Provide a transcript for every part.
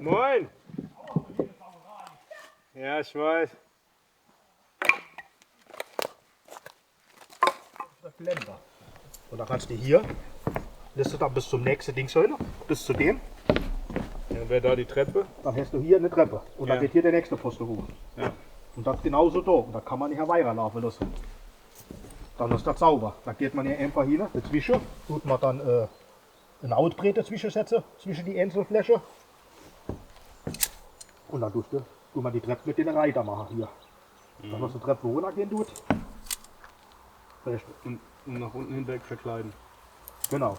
Moin! Ja, ich weiß. Das Geländer. Und dann kannst du hier, lässt du dann bis zum nächsten Ding hin, bis zu dem. Ja, wäre da die Treppe? Dann hast du hier eine Treppe. Und dann Ja. geht hier der nächste Posten hoch. Ja. Und das genauso da. Und da kann man nicht weiterlaufen lassen. Dann ist das sauber. Da geht man hier einfach hin, dazwischen, tut man dann eine Outbrett dazwischen setzen, zwischen die Einzelfläche. Und dann tut man die Treppe mit den Reiter machen hier. Dann muss die Treppe runtergehen tut. Und nach unten hinweg verkleiden. Genau.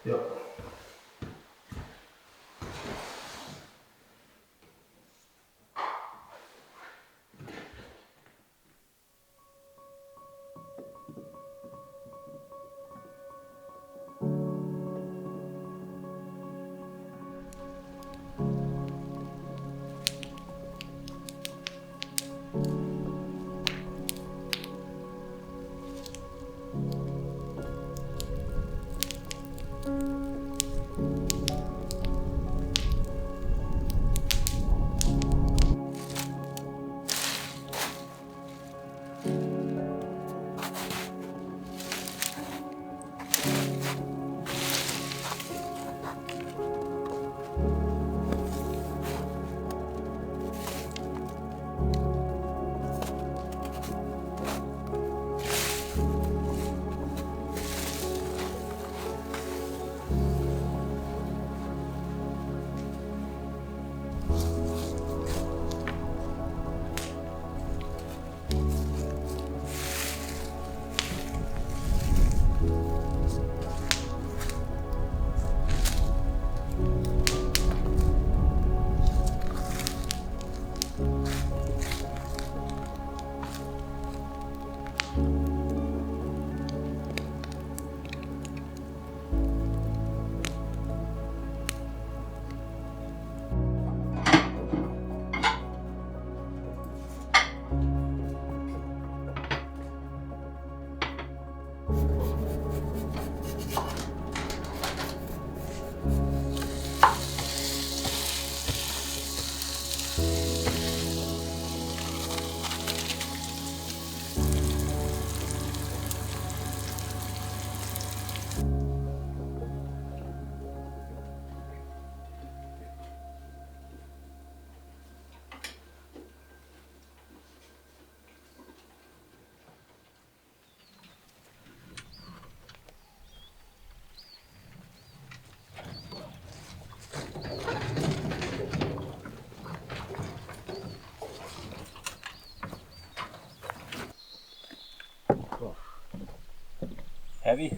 Ja. Heavy.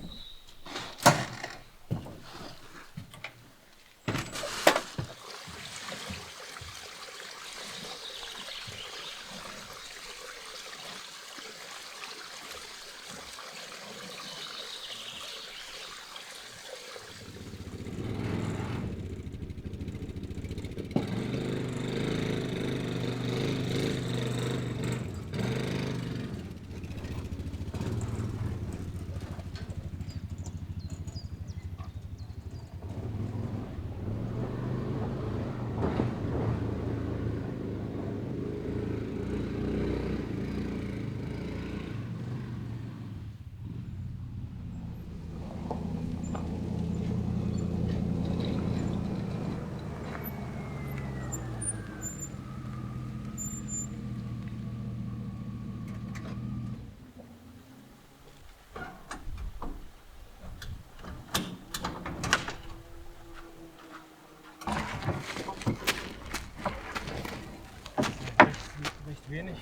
wenig.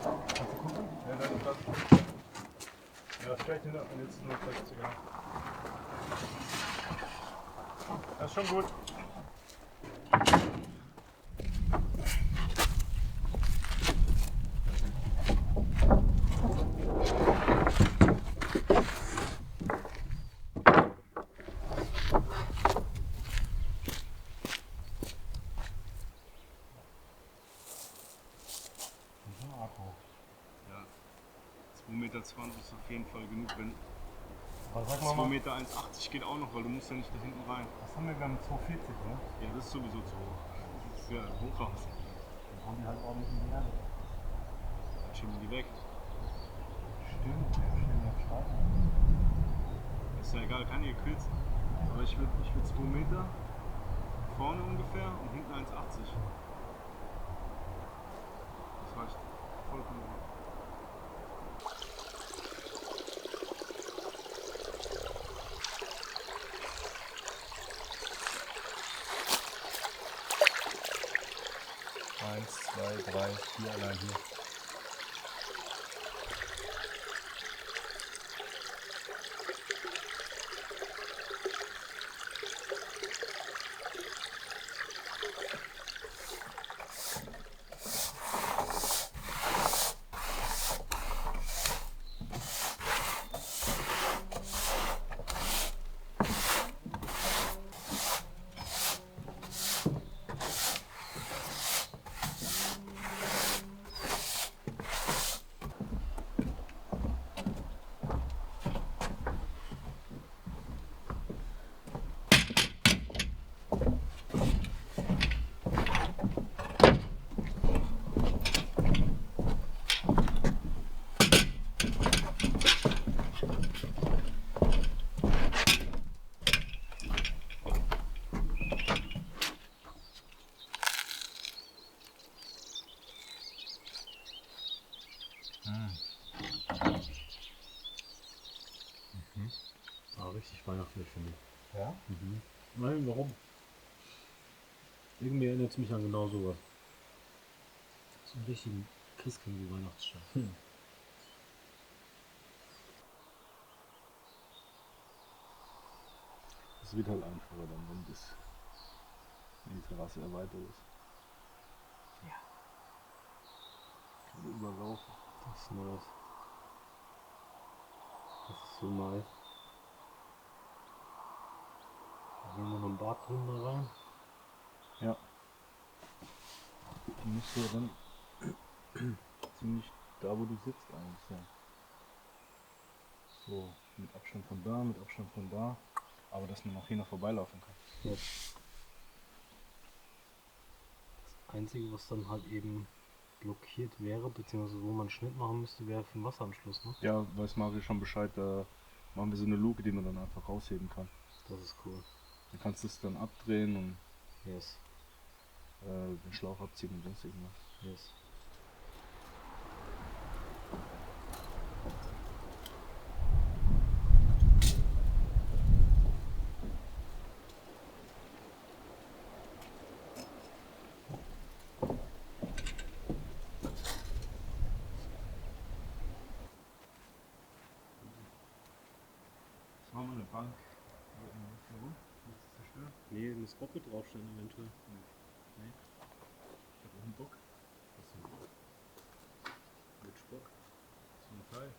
Kannst du gucken? Ja, das. Ja, straight hinter und jetzt nur 50er. Das ist schon gut. Ja, 2,20 Meter ist auf jeden Fall genug. Wenn Aber sag 2,1 mal, Meter geht auch noch, weil du musst ja nicht da hinten rein. was haben wir? Wir haben 240, ne? Ja, das ist sowieso zu hoch. Das ist ja Hochhaus. Dann haben die halt ordentlich in die Erde. Dann schieben wir die weg. Stimmt, wir stehen auf Staaten. Ist ja egal, kann hier kürzen. Aber ich will 2 Meter vorne ungefähr und hinten 1,80. Das reicht vollkommen. 1, 2, 3, 4 allein hier. Ah, richtig weihnachtlich finde ich. Ja? Nein, warum? Irgendwie erinnert es mich an genau sowas. So einen richtigen Christkind-Weihnachtsstall. Es wird halt einfacher dann, wenn die Terrasse erweitert ist. Ja. Kann überlaufen. Das ist nice. Das ist so nice. Da gehen wir noch ein Bad drunter rein. Ja. Die müsste ja dann ziemlich da, wo du sitzt eigentlich sein. So, mit Abstand von da, mit Abstand von da. Aber dass man auch hier noch vorbeilaufen kann. Ja. Das Einzige, was dann halt eben blockiert wäre, beziehungsweise wo man einen Schnitt machen müsste, wäre für den Wasseranschluss. Ne? Ja, weiß Mario schon Bescheid, da machen wir so eine Luke, die man dann einfach rausheben kann. Das ist cool. Dann kannst du es dann abdrehen und Yes. den Schlauch abziehen und sonst irgendwas. Yes. Jetzt machen wir eine Bank. Warum? Willst du zerstören? Nee, muss Bock draufstellen eventuell. Nee. Ich hab auch einen Bock. Was ist denn Bock? Mit Spock. So ein Teil.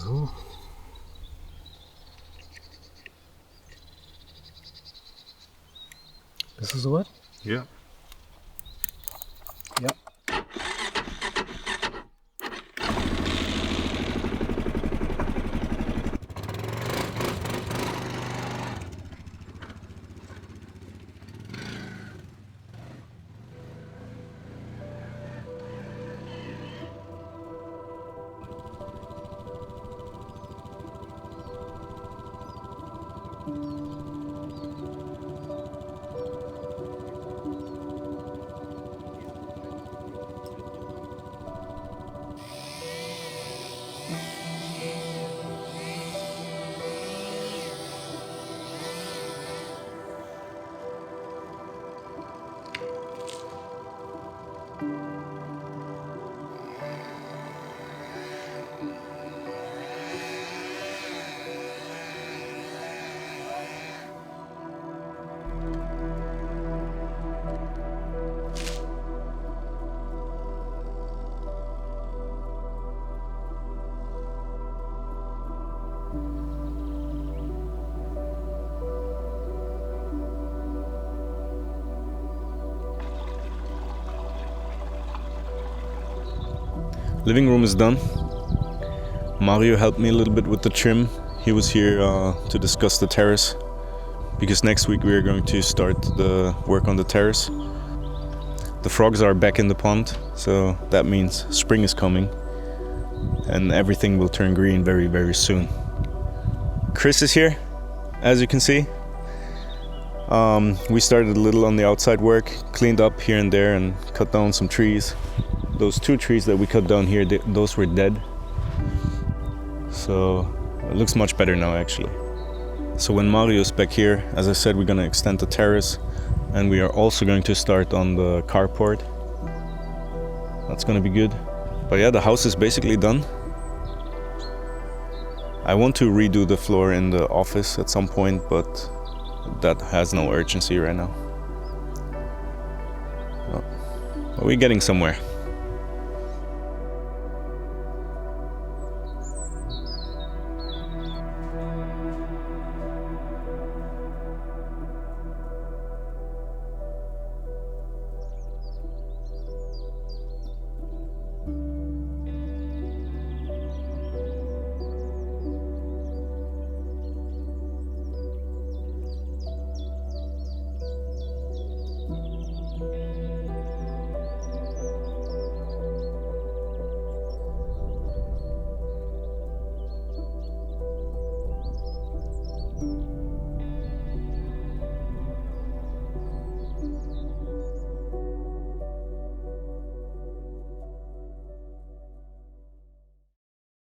So. Bist du soweit? Ja. Ja. Living room is done. Mario helped me a little bit with the trim. He was here to discuss the terrace, because next week we are going to start the work on the terrace. The frogs are back in the pond, so that means spring is coming and everything will turn green very, very soon. Chris is here, as you can see. We started a little on the outside work, cleaned up here and there and cut down some trees. Those 2 trees that we cut down here, those were dead. So it looks much better now actually. So when Mario's back here, as I said, we're gonna extend the terrace and we are also going to start on the carport. That's gonna be good. But yeah, the house is basically done. I want to redo the floor in the office at some point, but that has no urgency right now. But we're getting somewhere.